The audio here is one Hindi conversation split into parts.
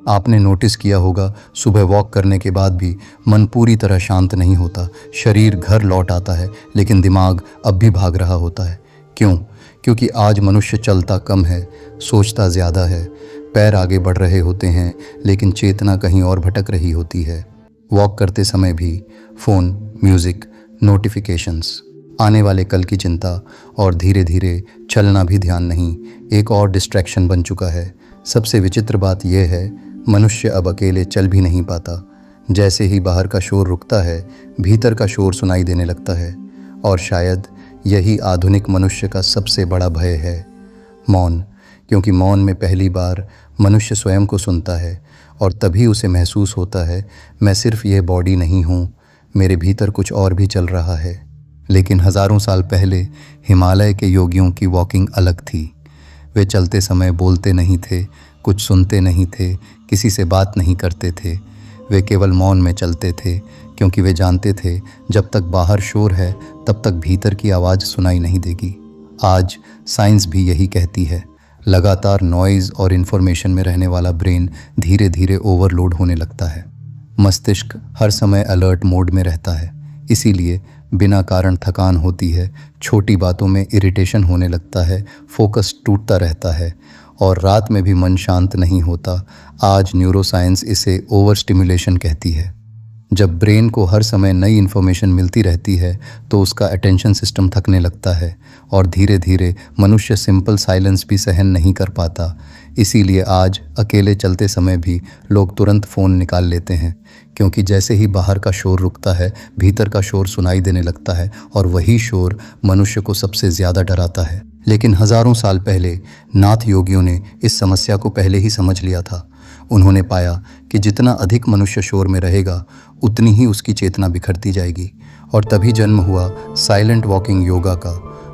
आपने नोटिस किया होगा, सुबह वॉक करने के बाद भी मन पूरी तरह शांत नहीं होता। शरीर घर लौट आता है लेकिन दिमाग अब भी भाग रहा होता है। क्यों? क्योंकि आज मनुष्य चलता कम है, सोचता ज़्यादा है। पैर आगे बढ़ रहे होते हैं लेकिन चेतना कहीं और भटक रही होती है। वॉक करते समय भी फ़ोन, म्यूज़िक, नोटिफिकेशंस, आने वाले कल की चिंता और धीरे धीरे चलना भी ध्यान नहीं, एक और डिस्ट्रैक्शन बन चुका है। सबसे विचित्र बात यह है, मनुष्य अब अकेले चल भी नहीं पाता। जैसे ही बाहर का शोर रुकता है, भीतर का शोर सुनाई देने लगता है। और शायद यही आधुनिक मनुष्य का सबसे बड़ा भय है, मौन। क्योंकि मौन में पहली बार मनुष्य स्वयं को सुनता है और तभी उसे महसूस होता है, मैं सिर्फ ये बॉडी नहीं हूँ, मेरे भीतर कुछ और भी चल रहा है। लेकिन हज़ारों साल पहले हिमालय के योगियों की वॉकिंग अलग थी। वे चलते समय बोलते नहीं थे, कुछ सुनते नहीं थे, किसी से बात नहीं करते थे। वे केवल मौन में चलते थे क्योंकि वे जानते थे जब तक बाहर शोर है तब तक भीतर की आवाज़ सुनाई नहीं देगी। आज साइंस भी यही कहती है। लगातार नॉइज़ और इन्फॉर्मेशन में रहने वाला ब्रेन धीरे धीरे ओवरलोड होने लगता है। मस्तिष्क हर समय अलर्ट मोड में रहता है, इसीलिए बिना कारण थकान होती है, छोटी बातों में इरिटेशन होने लगता है, फोकस टूटता रहता है और रात में भी मन शांत नहीं होता। आज न्यूरोसाइंस इसे ओवर स्टिमुलेशन कहती है। जब ब्रेन को हर समय नई इन्फॉर्मेशन मिलती रहती है तो उसका अटेंशन सिस्टम थकने लगता है और धीरे धीरे मनुष्य सिंपल साइलेंस भी सहन नहीं कर पाता। इसीलिए आज अकेले चलते समय भी लोग तुरंत फ़ोन निकाल लेते हैं, क्योंकि जैसे ही बाहर का शोर रुकता है, भीतर का शोर सुनाई देने लगता है और वही शोर मनुष्य को सबसे ज़्यादा डराता है। लेकिन हज़ारों साल पहले नाथ योगियों ने इस समस्या को पहले ही समझ लिया था। उन्होंने पाया कि जितना अधिक मनुष्य शोर में रहेगा, उतनी ही उसकी चेतना बिखरती जाएगी। और तभी जन्म हुआ साइलेंट वॉकिंग योगा का।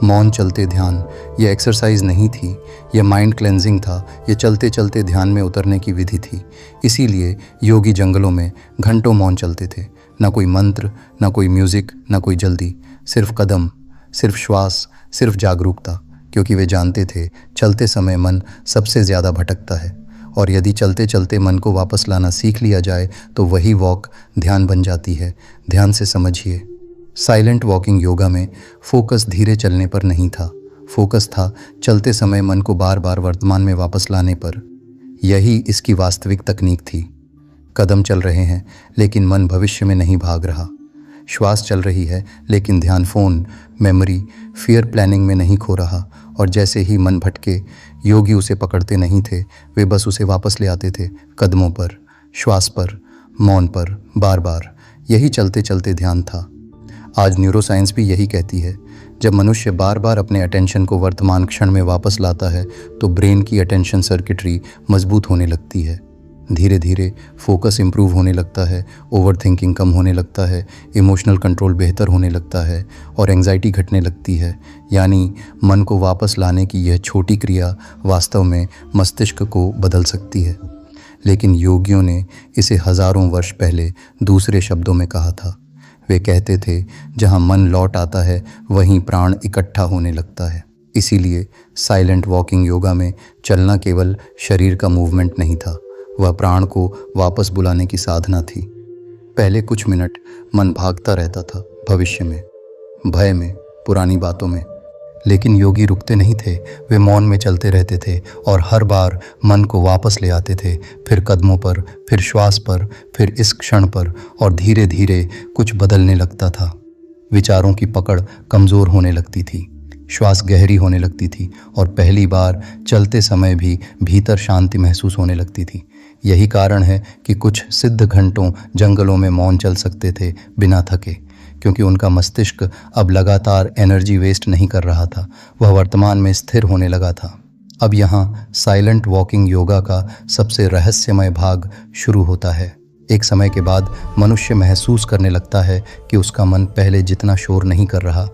मौन चलते ध्यान यह एक्सरसाइज नहीं थी, यह माइंड क्लेंजिंग था, यह चलते चलते ध्यान में उतरने की विधि थी। इसीलिए योगी जंगलों में घंटों मौन चलते थे। ना कोई मंत्र, ना कोई म्यूज़िक, ना कोई जल्दी, सिर्फ कदम, सिर्फ श्वास, सिर्फ जागरूकता। क्योंकि वे जानते थे चलते समय मन सबसे ज़्यादा भटकता है और यदि चलते चलते मन को वापस लाना सीख लिया जाए तो वही वॉक ध्यान बन जाती है। ध्यान से समझिए, साइलेंट वॉकिंग योगा में फोकस धीरे चलने पर नहीं था, फोकस था चलते समय मन को बार बार वर्तमान में वापस लाने पर। यही इसकी वास्तविक तकनीक थी। कदम चल रहे हैं लेकिन मन भविष्य में नहीं भाग रहा। श्वास चल रही है लेकिन ध्यान फ़ोन, मेमोरी, फियर प्लानिंग में नहीं खो रहा। और जैसे ही मन भटके, योगी उसे पकड़ते नहीं थे, वे बस उसे वापस ले आते थे, कदमों पर, श्वास पर, मौन पर, बार बार। यही चलते चलते ध्यान था। आज न्यूरोसाइंस भी यही कहती है, जब मनुष्य बार बार अपने अटेंशन को वर्तमान क्षण में वापस लाता है तो ब्रेन की अटेंशन सर्किटरी मजबूत होने लगती है। धीरे धीरे फोकस इम्प्रूव होने लगता है, ओवर थिंकिंग कम होने लगता है, इमोशनल कंट्रोल बेहतर होने लगता है और एंग्जाइटी घटने लगती है। यानी मन को वापस लाने की यह छोटी क्रिया वास्तव में मस्तिष्क को बदल सकती है। लेकिन योगियों ने इसे हज़ारों वर्ष पहले दूसरे शब्दों में कहा था। वे कहते थे, जहाँ मन लौट आता है वहीं प्राण इकट्ठा होने लगता है। इसीलिए साइलेंट वॉकिंग योगा में चलना केवल शरीर का मूवमेंट नहीं था, वह प्राण को वापस बुलाने की साधना थी। पहले कुछ मिनट मन भागता रहता था, भविष्य में, भय में, पुरानी बातों में। लेकिन योगी रुकते नहीं थे, वे मौन में चलते रहते थे और हर बार मन को वापस ले आते थे, फिर कदमों पर, फिर श्वास पर, फिर इस क्षण पर। और धीरे धीरे कुछ बदलने लगता था। विचारों की पकड़ कमज़ोर होने लगती थी, श्वास गहरी होने लगती थी और पहली बार चलते समय भी भीतर शांति महसूस होने लगती थी। यही कारण है कि कुछ सिद्ध घंटों जंगलों में मौन चल सकते थे बिना थके, क्योंकि उनका मस्तिष्क अब लगातार एनर्जी वेस्ट नहीं कर रहा था, वह वर्तमान में स्थिर होने लगा था। अब यहाँ साइलेंट वॉकिंग योगा का सबसे रहस्यमय भाग शुरू होता है। एक समय के बाद मनुष्य महसूस करने लगता है कि उसका मन पहले जितना शोर नहीं कर रहा।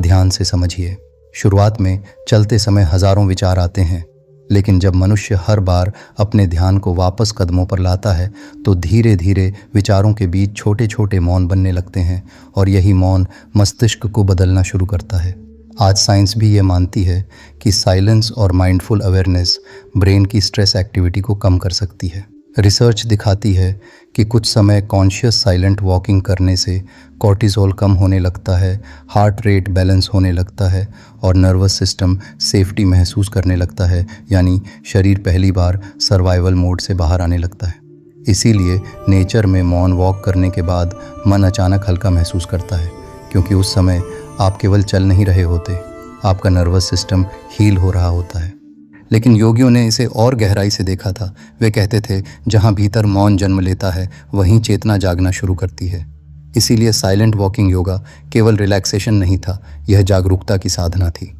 ध्यान से समझिए, शुरुआत में चलते समय हज़ारों विचार आते हैं, लेकिन जब मनुष्य हर बार अपने ध्यान को वापस कदमों पर लाता है तो धीरे धीरे विचारों के बीच छोटे छोटे मौन बनने लगते हैं और यही मौन मस्तिष्क को बदलना शुरू करता है। आज साइंस भी ये मानती है कि साइलेंस और माइंडफुल अवेयरनेस ब्रेन की स्ट्रेस एक्टिविटी को कम कर सकती है। रिसर्च दिखाती है कि कुछ समय कॉन्शियस साइलेंट वॉकिंग करने से कॉर्टिसोल कम होने लगता है, हार्ट रेट बैलेंस होने लगता है और नर्वस सिस्टम सेफ्टी महसूस करने लगता है, यानी शरीर पहली बार सर्वाइवल मोड से बाहर आने लगता है। इसीलिए नेचर में मौन वॉक करने के बाद मन अचानक हल्का महसूस करता है, क्योंकि उस समय आप केवल चल नहीं रहे होते, आपका नर्वस सिस्टम हील हो रहा होता है। लेकिन योगियों ने इसे और गहराई से देखा था। वे कहते थे, जहाँ भीतर मौन जन्म लेता है वहीं चेतना जागना शुरू करती है। इसीलिए साइलेंट वॉकिंग योगा केवल रिलैक्सेशन नहीं था, यह जागरूकता की साधना थी।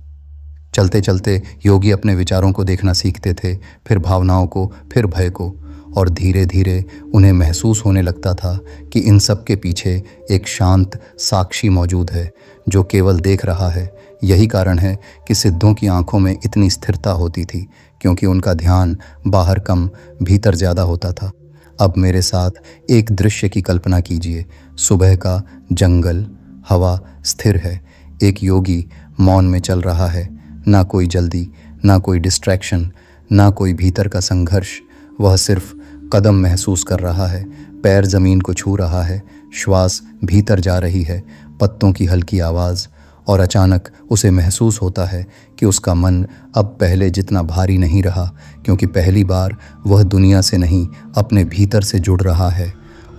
चलते चलते योगी अपने विचारों को देखना सीखते थे, फिर भावनाओं को, फिर भय को, और धीरे धीरे उन्हें महसूस होने लगता था कि इन सब के पीछे एक शांत साक्षी मौजूद है जो केवल देख रहा है। यही कारण है कि सिद्धों की आंखों में इतनी स्थिरता होती थी, क्योंकि उनका ध्यान बाहर कम भीतर ज़्यादा होता था। अब मेरे साथ एक दृश्य की कल्पना कीजिए। सुबह का जंगल, हवा स्थिर है, एक योगी मौन में चल रहा है। ना कोई जल्दी, ना कोई डिस्ट्रैक्शन, ना कोई भीतर का संघर्ष। वह सिर्फ कदम महसूस कर रहा है, पैर ज़मीन को छू रहा है, श्वास भीतर जा रही है, पत्तों की हल्की आवाज़। और अचानक उसे महसूस होता है कि उसका मन अब पहले जितना भारी नहीं रहा, क्योंकि पहली बार वह दुनिया से नहीं, अपने भीतर से जुड़ रहा है।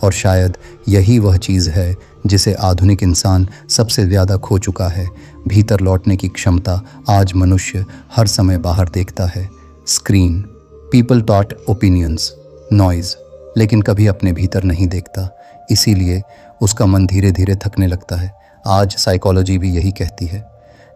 और शायद यही वह चीज़ है जिसे आधुनिक इंसान सबसे ज़्यादा खो चुका है। भीतर लौटने की क्षमता आज मनुष्य हर समय बाहर देखता है। Screen, people taught opinions, noise, लेकिन कभी अपने भीतर नहीं देखता। इसीलिए उसका मन धीरे धीरे थकने लगता है। आज साइकोलॉजी भी यही कहती है।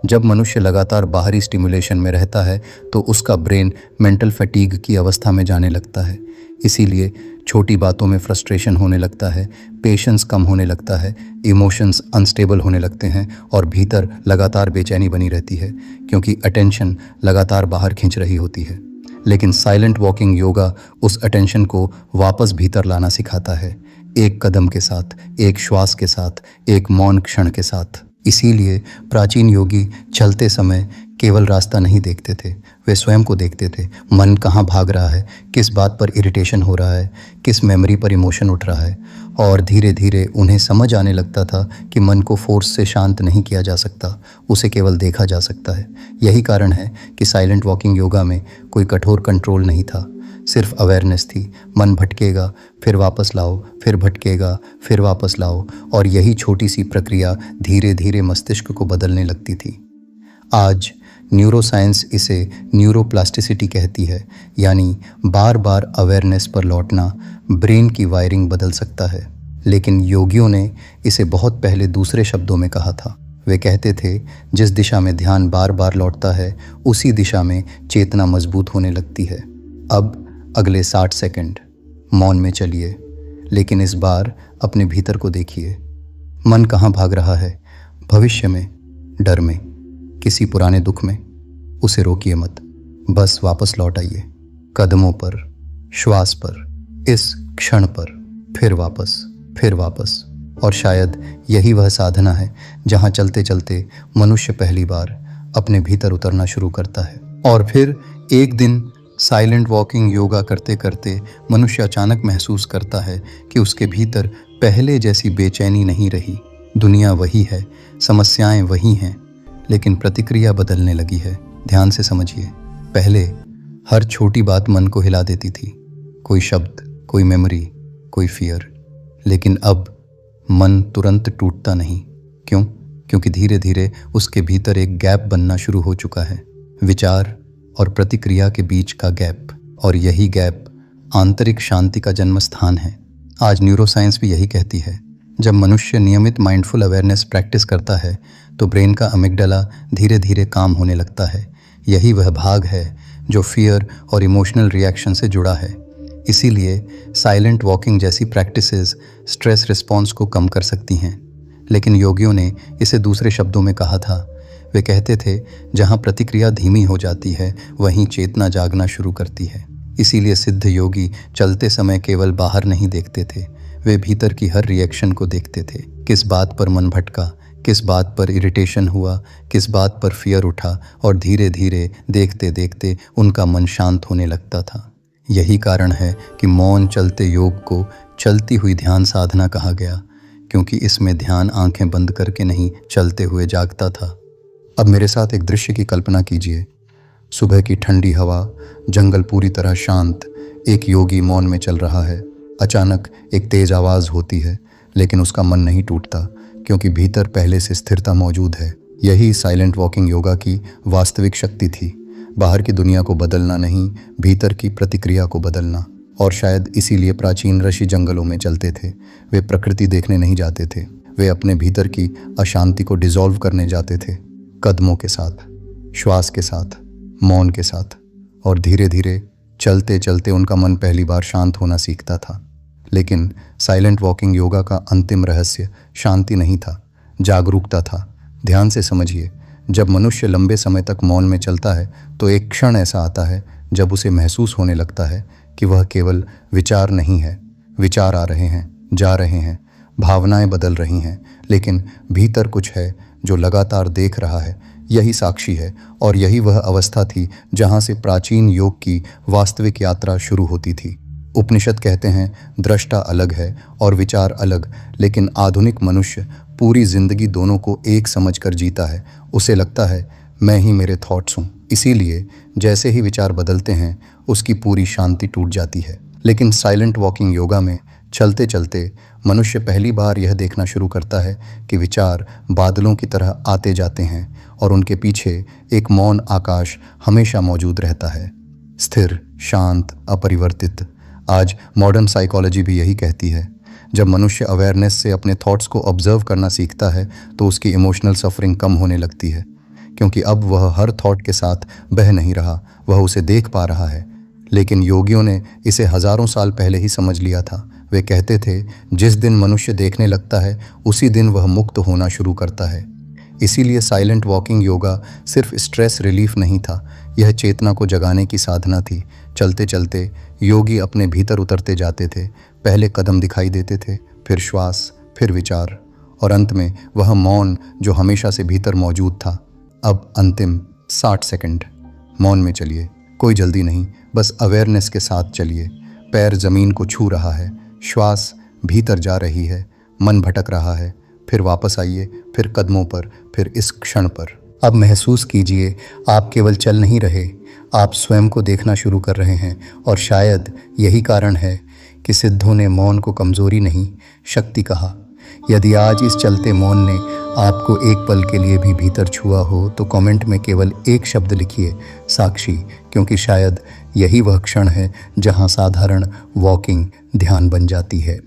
जब मनुष्य लगातार बाहरी स्टिमुलेशन में रहता है तो उसका ब्रेन मेंटल फटीग की अवस्था में जाने लगता है। इसीलिए छोटी बातों में फ्रस्ट्रेशन होने लगता है, पेशेंस कम होने लगता है, इमोशंस अनस्टेबल होने लगते हैं और भीतर लगातार बेचैनी बनी रहती है, क्योंकि अटेंशन लगातार बाहर खींच रही होती है। लेकिन साइलेंट वॉकिंग योगा उस अटेंशन को वापस भीतर लाना सिखाता है, एक कदम के साथ, एक श्वास के साथ, एक मौन क्षण के साथ। इसीलिए प्राचीन योगी चलते समय केवल रास्ता नहीं देखते थे, वे स्वयं को देखते थे। मन कहाँ भाग रहा है, किस बात पर इरिटेशन हो रहा है, किस मेमोरी पर इमोशन उठ रहा है। और धीरे धीरे उन्हें समझ आने लगता था कि मन को फोर्स से शांत नहीं किया जा सकता, उसे केवल देखा जा सकता है। यही कारण है कि साइलेंट वॉकिंग योगा में कोई कठोर कंट्रोल नहीं था, सिर्फ अवेयरनेस थी। मन भटकेगा, फिर वापस लाओ, फिर भटकेगा, फिर वापस लाओ, और यही छोटी सी प्रक्रिया धीरे धीरे मस्तिष्क को बदलने लगती थी। आज न्यूरोसाइंस इसे न्यूरोप्लास्टिसिटी कहती है, यानी बार बार अवेयरनेस पर लौटना ब्रेन की वायरिंग बदल सकता है। लेकिन योगियों ने इसे बहुत पहले दूसरे शब्दों में कहा था। वे कहते थे, जिस दिशा में ध्यान बार बार लौटता है उसी दिशा में चेतना मजबूत होने लगती है। अब अगले 60 सेकंड मौन में चलिए, लेकिन इस बार अपने भीतर को देखिए। मन कहाँ भाग रहा है? भविष्य में, डर में, किसी पुराने दुख में? उसे रोकिए मत, बस वापस लौट आइए, कदमों पर, श्वास पर, इस क्षण पर, फिर वापस, फिर वापस। और शायद यही वह साधना है जहाँ चलते चलते मनुष्य पहली बार अपने भीतर उतरना शुरू करता है। और फिर एक दिन साइलेंट वॉकिंग योगा करते करते मनुष्य अचानक महसूस करता है कि उसके भीतर पहले जैसी बेचैनी नहीं रही। दुनिया वही है, समस्याएं वही हैं, लेकिन प्रतिक्रिया बदलने लगी है। ध्यान से समझिए। पहले हर छोटी बात मन को हिला देती थी, कोई शब्द, कोई मेमोरी, कोई फियर। लेकिन अब मन तुरंत टूटता नहीं। क्यों? क्योंकि धीरे धीरे उसके भीतर एक गैप बनना शुरू हो चुका है, विचार और प्रतिक्रिया के बीच का गैप। और यही गैप आंतरिक शांति का जन्म स्थान है। आज न्यूरोसाइंस भी यही कहती है, जब मनुष्य नियमित माइंडफुल अवेयरनेस प्रैक्टिस करता है तो ब्रेन का अमिगडाला धीरे धीरे काम होने लगता है। यही वह भाग है जो फियर और इमोशनल रिएक्शन से जुड़ा है। इसीलिए साइलेंट वॉकिंग जैसी प्रैक्टिसेस स्ट्रेस रिस्पॉन्स को कम कर सकती हैं। लेकिन योगियों ने इसे दूसरे शब्दों में कहा था। वे कहते थे, जहाँ प्रतिक्रिया धीमी हो जाती है वहीं चेतना जागना शुरू करती है। इसीलिए सिद्ध योगी चलते समय केवल बाहर नहीं देखते थे, वे भीतर की हर रिएक्शन को देखते थे। किस बात पर मन भटका, किस बात पर इरिटेशन हुआ, किस बात पर फियर उठा, और धीरे धीरे देखते देखते उनका मन शांत होने लगता था। यही कारण है कि मौन चलते योग को चलती हुई ध्यान साधना कहा गया, क्योंकि इसमें ध्यान आंखें बंद करके नहीं, चलते हुए जागता था। अब मेरे साथ एक दृश्य की कल्पना कीजिए। सुबह की ठंडी हवा, जंगल पूरी तरह शांत, एक योगी मौन में चल रहा है। अचानक एक तेज आवाज़ होती है, लेकिन उसका मन नहीं टूटता, क्योंकि भीतर पहले से स्थिरता मौजूद है। यही साइलेंट वॉकिंग योगा की वास्तविक शक्ति थी। बाहर की दुनिया को बदलना नहीं, भीतर की प्रतिक्रिया को बदलना। और शायद इसीलिए प्राचीन ऋषि जंगलों में चलते थे। वे प्रकृति देखने नहीं जाते थे, वे अपने भीतर की अशांति को डिसॉल्व करने जाते थे, कदमों के साथ, श्वास के साथ, मौन के साथ। और धीरे धीरे चलते चलते उनका मन पहली बार शांत होना सीखता था। लेकिन साइलेंट वॉकिंग योगा का अंतिम रहस्य शांति नहीं था, जागरूकता था। ध्यान से समझिए, जब मनुष्य लंबे समय तक मौन में चलता है तो एक क्षण ऐसा आता है जब उसे महसूस होने लगता है कि वह केवल विचार नहीं है। विचार आ रहे हैं, जा रहे हैं, भावनाएं बदल रही हैं, लेकिन भीतर कुछ है जो लगातार देख रहा है। यही साक्षी है, और यही वह अवस्था थी जहां से प्राचीन योग की वास्तविक यात्रा शुरू होती थी। उपनिषद कहते हैं, दृष्टा अलग है और विचार अलग, लेकिन आधुनिक मनुष्य पूरी जिंदगी दोनों को एक समझकर जीता है। उसे लगता है मैं ही मेरे थॉट्स हूँ। इसीलिए जैसे ही विचार बदलते हैं उसकी पूरी शांति टूट जाती है। लेकिन साइलेंट वॉकिंग योगा में चलते चलते मनुष्य पहली बार यह देखना शुरू करता है कि विचार बादलों की तरह आते जाते हैं और उनके पीछे एक मौन आकाश हमेशा मौजूद रहता है, स्थिर, शांत, अपरिवर्तित। आज मॉडर्न साइकोलॉजी भी यही कहती है, जब मनुष्य अवेयरनेस से अपने थॉट्स को ऑब्जर्व करना सीखता है तो उसकी इमोशनल सफरिंग कम होने लगती है, क्योंकि अब वह हर थॉट के साथ बह नहीं रहा, वह उसे देख पा रहा है। लेकिन योगियों ने इसे हजारों साल पहले ही समझ लिया था। वे कहते थे, जिस दिन मनुष्य देखने लगता है उसी दिन वह मुक्त होना शुरू करता है। इसीलिए साइलेंट वॉकिंग योगा सिर्फ स्ट्रेस रिलीफ नहीं था, यह चेतना को जगाने की साधना थी। चलते चलते योगी अपने भीतर उतरते जाते थे। पहले कदम दिखाई देते थे, फिर श्वास, फिर विचार, और अंत में वह मौन जो हमेशा से भीतर मौजूद था। अब अंतिम 60 सेकंड मौन में चलिए, कोई जल्दी नहीं, बस अवेयरनेस के साथ चलिए। पैर जमीन को छू रहा है, श्वास भीतर जा रही है, मन भटक रहा है, फिर वापस आइए, फिर कदमों पर, फिर इस क्षण पर। अब महसूस कीजिए, आप केवल चल नहीं रहे, आप स्वयं को देखना शुरू कर रहे हैं। और शायद यही कारण है कि सिद्धों ने मौन को कमज़ोरी नहीं, शक्ति कहा। यदि आज इस चलते मौन ने आपको एक पल के लिए भी भीतर छुआ हो तो कमेंट में केवल एक शब्द लिखिए, साक्षी, क्योंकि शायद यही वह क्षण है जहां साधारण वॉकिंग ध्यान बन जाती है।